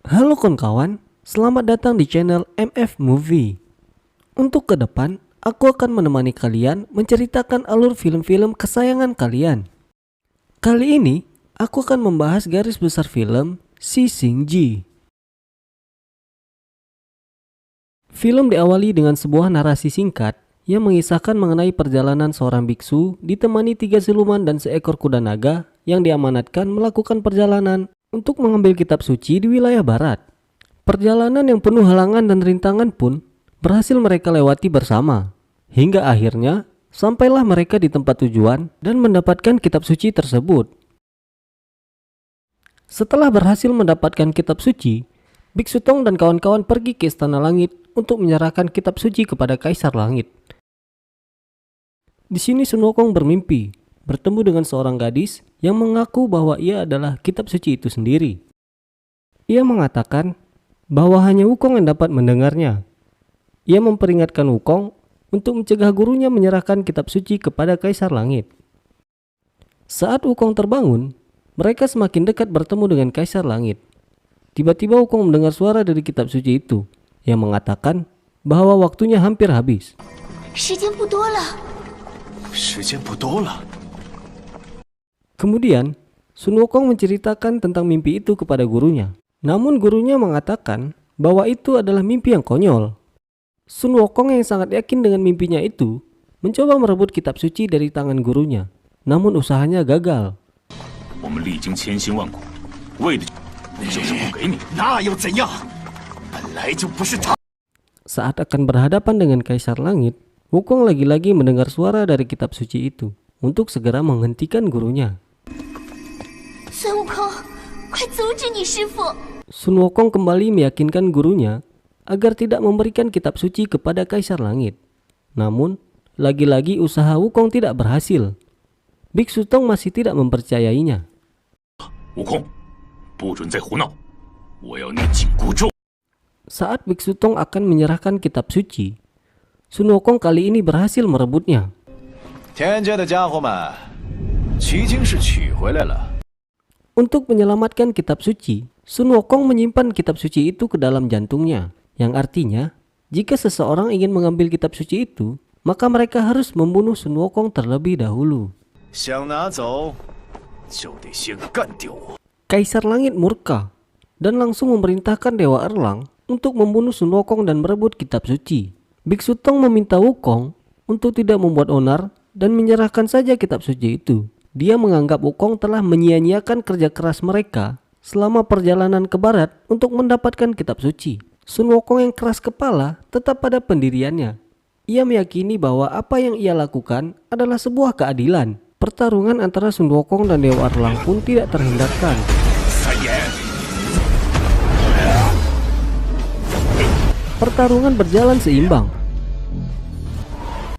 Halo kawan-kawan, selamat datang di channel MF Movie. Untuk ke depan, aku akan menemani kalian menceritakan alur film-film kesayangan kalian. Kali ini, aku akan membahas garis besar film Si Sing Ji. Film diawali dengan sebuah narasi singkat yang mengisahkan mengenai perjalanan seorang biksu ditemani 3 siluman dan seekor kuda naga yang diamanatkan melakukan perjalanan untuk mengambil kitab suci di wilayah barat. Perjalanan yang penuh halangan dan rintangan pun berhasil mereka lewati bersama. Hingga akhirnya sampailah mereka di tempat tujuan dan mendapatkan kitab suci tersebut. Setelah berhasil mendapatkan kitab suci, Biksu Tong dan kawan-kawan pergi ke Istana Langit untuk menyerahkan kitab suci kepada Kaisar Langit. Di sini Sun Wukong bermimpi bertemu dengan seorang gadis yang mengaku bahwa ia adalah kitab suci itu sendiri. Ia mengatakan bahwa hanya Wukong yang dapat mendengarnya. Ia memperingatkan Wukong untuk mencegah gurunya menyerahkan kitab suci kepada Kaisar Langit. Saat Wukong terbangun, mereka semakin dekat bertemu dengan Kaisar Langit. Tiba-tiba Wukong mendengar suara dari kitab suci itu yang mengatakan bahwa waktunya hampir habis. Kemudian, Sun Wukong menceritakan tentang mimpi itu kepada gurunya. Namun gurunya mengatakan bahwa itu adalah mimpi yang konyol. Sun Wukong yang sangat yakin dengan mimpinya itu mencoba merebut kitab suci dari tangan gurunya. Namun usahanya gagal. Saat akan berhadapan dengan Kaisar Langit, Wukong lagi-lagi mendengar suara dari kitab suci itu untuk segera menghentikan gurunya. Sun Wukong kembali meyakinkan gurunya agar tidak memberikan kitab suci kepada Kaisar Langit. Namun, lagi-lagi usaha Wukong tidak berhasil. Biksu Tong masih tidak mempercayainya. Saat Biksu Tong akan menyerahkan kitab suci, Sun Wukong kali ini berhasil merebutnya. Untuk menyelamatkan kitab suci, Sun Wukong menyimpan kitab suci itu ke dalam jantungnya, yang artinya jika seseorang ingin mengambil kitab suci itu, maka mereka harus membunuh Sun Wukong terlebih dahulu. Kaisar Langit murka dan langsung memerintahkan Dewa Erlang untuk membunuh Sun Wukong dan merebut kitab suci. Biksu Tong meminta Wukong untuk tidak membuat onar dan menyerahkan saja kitab suci itu. Dia menganggap Wukong telah menyia-nyiakan kerja keras mereka selama perjalanan ke barat untuk mendapatkan kitab suci. Sun Wukong yang keras kepala tetap pada pendiriannya. Ia meyakini bahwa apa yang ia lakukan adalah sebuah keadilan. Pertarungan antara Sun Wukong dan Dewa Erlang pun tidak terhindarkan. Pertarungan berjalan seimbang.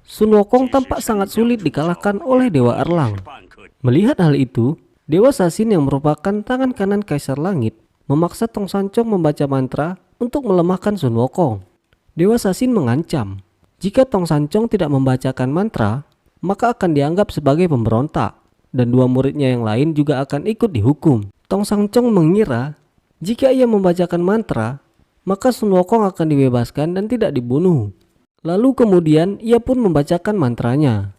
Sun Wukong tampak sangat sulit dikalahkan oleh Dewa Erlang. Melihat hal itu, Dewa Sasin yang merupakan tangan kanan Kaisar Langit memaksa Tong Sancong membaca mantra untuk melemahkan Sun Wukong. Dewa Sasin mengancam, jika Tong Sancong tidak membacakan mantra, maka akan dianggap sebagai pemberontak, dan 2 muridnya yang lain juga akan ikut dihukum. Tong Sancong mengira jika ia membacakan mantra, maka Sun Wukong akan dibebaskan dan tidak dibunuh. Lalu kemudian ia pun membacakan mantranya.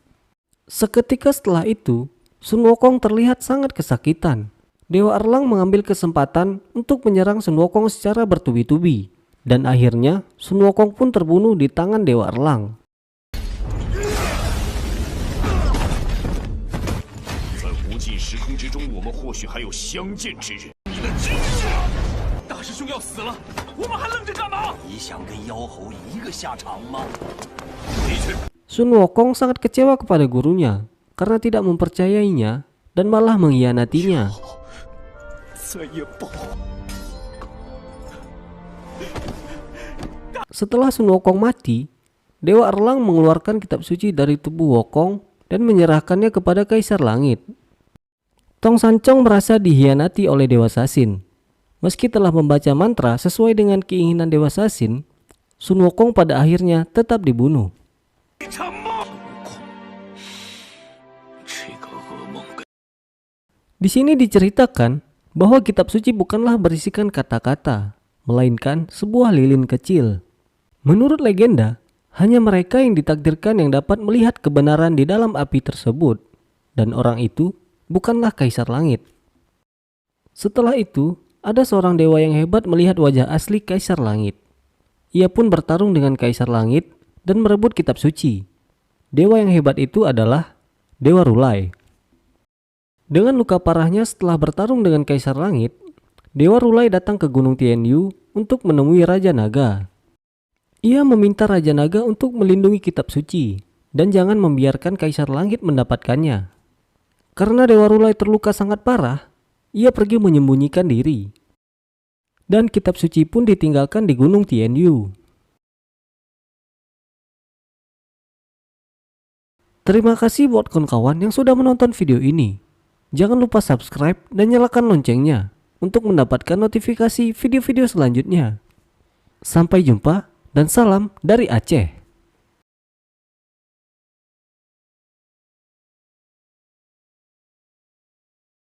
Seketika setelah itu, Sun Wukong terlihat sangat kesakitan. Dewa Erlang mengambil kesempatan untuk menyerang Sun Wukong secara bertubi-tubi. Dan akhirnya Sun Wukong pun terbunuh di tangan Dewa Erlang. Sun Wukong sangat kecewa kepada gurunya karena tidak mempercayainya dan malah mengkhianatinya. Setelah Sun Wukong mati, Dewa Erlang mengeluarkan kitab suci dari tubuh Wukong dan menyerahkannya kepada Kaisar Langit. Tong Sancong merasa dikhianati oleh Dewa Sasin. Meski telah membaca mantra sesuai dengan keinginan Dewa Sasin, Sun Wukong pada akhirnya tetap dibunuh. Di sini diceritakan bahwa kitab suci bukanlah berisikan kata-kata, melainkan sebuah lilin kecil. Menurut legenda, hanya mereka yang ditakdirkan yang dapat melihat kebenaran di dalam api tersebut, dan orang itu bukanlah Kaisar Langit. Setelah itu, ada seorang dewa yang hebat melihat wajah asli Kaisar Langit. Ia pun bertarung dengan Kaisar Langit dan merebut kitab suci. Dewa yang hebat itu adalah Dewa Rulai. Dengan luka parahnya setelah bertarung dengan Kaisar Langit, Dewa Rulai datang ke Gunung Tianyu untuk menemui Raja Naga. Ia meminta Raja Naga untuk melindungi kitab suci dan jangan membiarkan Kaisar Langit mendapatkannya. Karena Dewa Rulai terluka sangat parah, ia pergi menyembunyikan diri. Dan kitab suci pun ditinggalkan di Gunung Tianyu. Terima kasih buat kawan-kawan yang sudah menonton video ini. Jangan lupa subscribe dan nyalakan loncengnya untuk mendapatkan notifikasi video-video selanjutnya. Sampai jumpa dan salam dari Aceh.